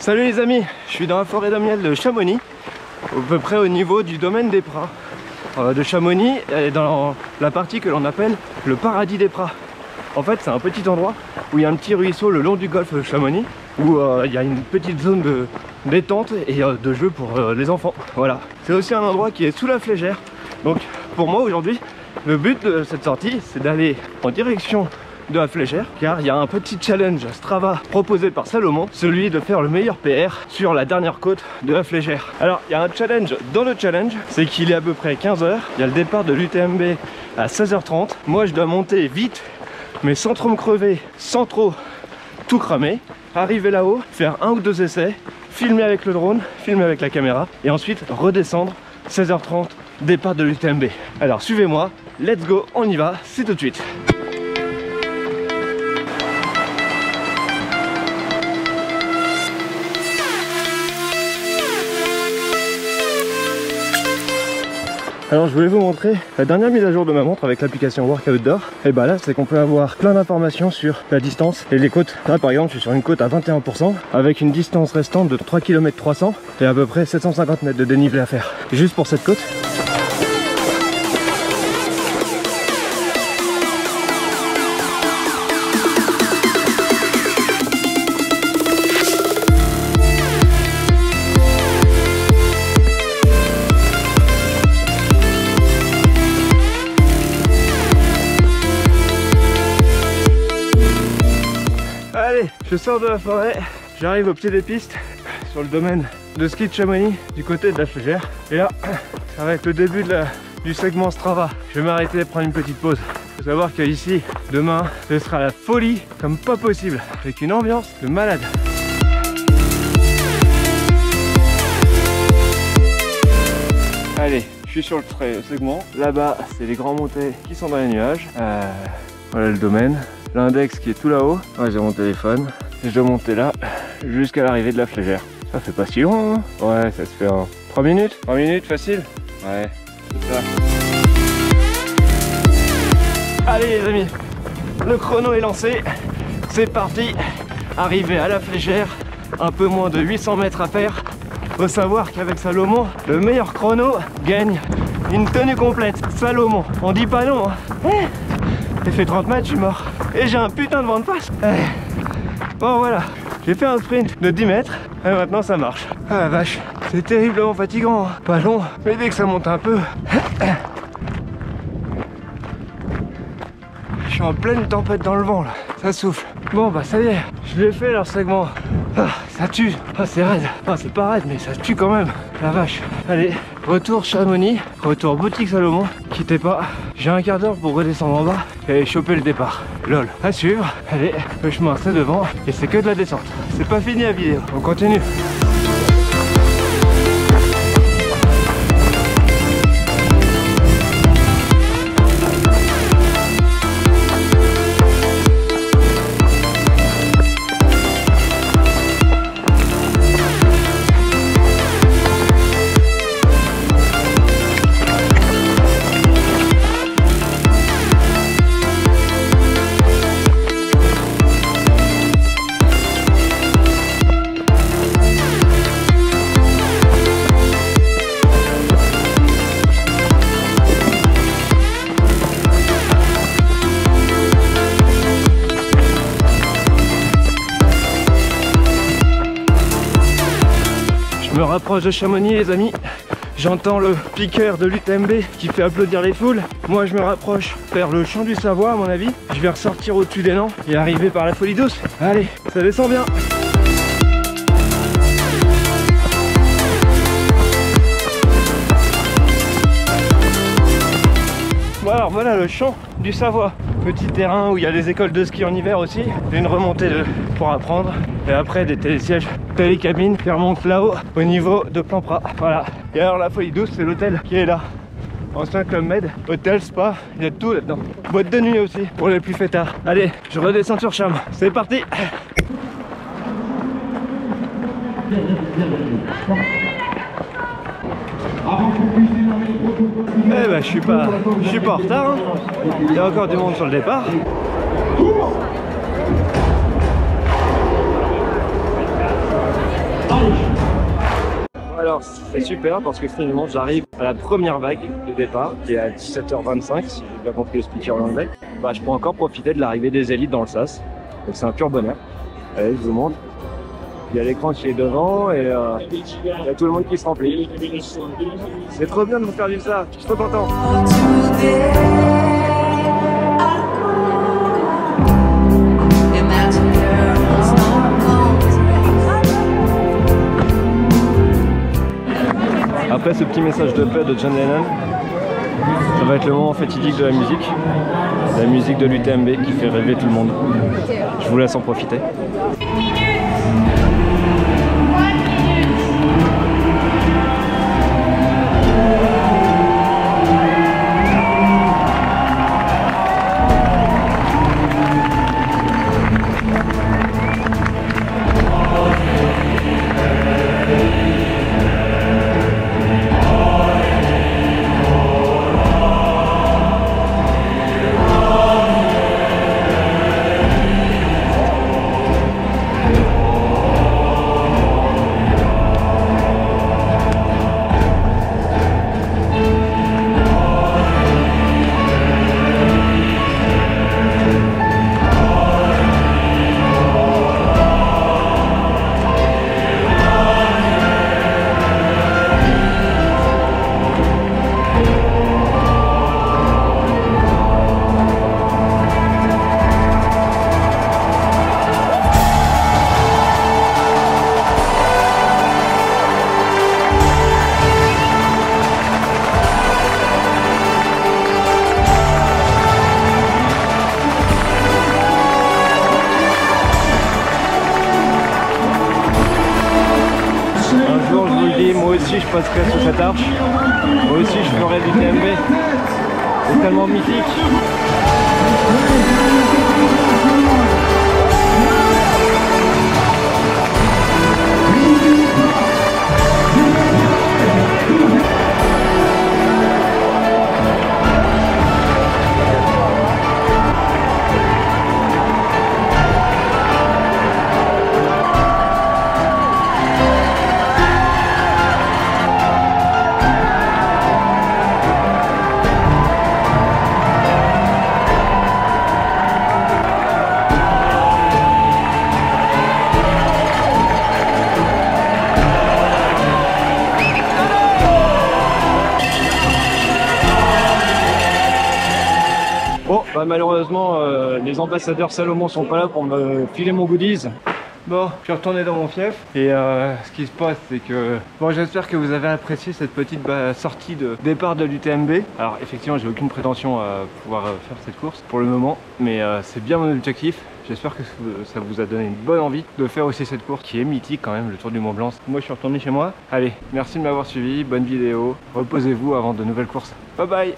Salut les amis, je suis dans la forêt de miel de Chamonix, à peu près au niveau du domaine des Pras de Chamonix, et dans la partie que l'on appelle le paradis des Pras. En fait c'est un petit endroit où il y a un petit ruisseau le long du golfe de Chamonix, où il y a une petite zone de détente et de jeu pour les enfants. Voilà, c'est aussi un endroit qui est sous la Flégère. Donc pour moi aujourd'hui, le but de cette sortie c'est d'aller en direction de la Flégère, car il y a un petit challenge Strava proposé par Salomon, celui de faire le meilleur PR sur la dernière côte de la Flégère. Alors il y a un challenge dans le challenge, c'est qu'il est à peu près 15 h, il y a le départ de l'UTMB à 16 h 30, moi je dois monter vite mais sans trop me crever, sans trop tout cramer, arriver là-haut, faire un ou deux essais, filmer avec le drone, filmer avec la caméra et ensuite redescendre 16 h 30, départ de l'UTMB. Alors suivez-moi, let's go, on y va, c'est tout de suite. Alors je voulais vous montrer la dernière mise à jour de ma montre avec l'application Workout Door. Et bah là c'est qu'on peut avoir plein d'informations sur la distance et les côtes. Là par exemple je suis sur une côte à 21% avec une distance restante de 3 km 300 et à peu près 750 mètres de dénivelé à faire. Juste pour cette côte. Allez, je sors de la forêt, j'arrive au pied des pistes sur le domaine de ski de Chamonix du côté de la Flégère. Et là, ça va être le début du segment Strava. Je vais m'arrêter et prendre une petite pause. Il faut savoir qu'ici, demain, ce sera la folie comme pas possible, avec une ambiance de malade. Allez, je suis sur le segment. Là-bas, c'est les grands montées qui sont dans les nuages. Voilà le domaine. L'index qui est tout là-haut. Ouais, j'ai mon téléphone. Et je dois monter là jusqu'à l'arrivée de la Flégère. Ça fait pas si long, hein. Ouais, ça se fait en 3 minutes. 3 minutes, facile. Ouais, c'est ça. Allez les amis, le chrono est lancé. C'est parti. Arrivé à la Flégère, un peu moins de 800 mètres à faire. Faut savoir qu'avec Salomon, le meilleur chrono gagne une tenue complète. Salomon, on dit pas non, hein. J'ai fait 30 mètres, je suis mort. Et j'ai un putain de vent de face. Bon voilà, j'ai fait un sprint de 10 mètres. Et maintenant ça marche. Ah la vache, c'est terriblement fatigant, hein. Pas long, mais dès que ça monte un peu. Je suis en pleine tempête dans le vent là, ça souffle. Bon bah ça y est, je l'ai fait leur segment. Ah, ça tue, ah c'est raide. Ah c'est pas raide mais ça tue quand même. La vache. Allez, retour Chamonix, retour boutique Salomon. Quittez pas, j'ai un quart d'heure pour redescendre en bas et choper le départ. Lol, à suivre. Allez, le chemin c'est devant et c'est que de la descente. C'est pas fini la vidéo, on continue. Je me rapproche de Chamonix les amis, j'entends le piqueur de l'UTMB qui fait applaudir les foules. Moi je me rapproche vers le champ du Savoie à mon avis. Je vais ressortir au-dessus des Lands et arriver par la Folie Douce. Allez, ça descend bien. Bon alors voilà le champ du Savoie. Petit terrain où il y a des écoles de ski en hiver aussi. Une remontée pour apprendre. Et après des télésièges, télécabines qui remontent là-haut au niveau de Plan Pras. Voilà. Et alors la Folie Douce c'est l'hôtel qui est là. Ancien Club Med, hôtel, spa, il y a tout là-dedans. Boîte de nuit aussi pour les plus fêtards. Allez, je redescends sur Cham. C'est parti. Eh ben je suis pas en retard, hein. Il y a encore du monde sur le départ. Alors c'est super parce que finalement j'arrive à la première vague de départ qui est à 17h25 si j'ai bien compris le speaker en anglais. Bah, je peux encore profiter de l'arrivée des élites dans le sas. Donc c'est un pur bonheur. Allez, je vous montre. Il y a l'écran qui est devant et il y a tout le monde qui se remplit. C'est trop bien de vous faire vivre ça, je suis trop content. Après ce petit message de paix de John Lennon, ça va être le moment fatidique de la musique de l'UTMB qui fait rêver tout le monde. Je vous laisse en profiter. Moi aussi je passerai sous cette arche, moi aussi je ferai du TMB, c'est tellement mythique. Bon, bah malheureusement, les ambassadeurs Salomon sont pas là pour me filer mon goodies. Bon, je suis retourné dans mon fief et ce qui se passe c'est que... Bon, j'espère que vous avez apprécié cette petite sortie de départ de l'UTMB. Alors effectivement j'ai aucune prétention à pouvoir faire cette course pour le moment, mais c'est bien mon objectif. J'espère que ça vous a donné une bonne envie de faire aussi cette course qui est mythique quand même, le Tour du Mont Blanc. Moi je suis retourné chez moi. Allez, merci de m'avoir suivi, bonne vidéo, reposez-vous avant de nouvelles courses. Bye bye.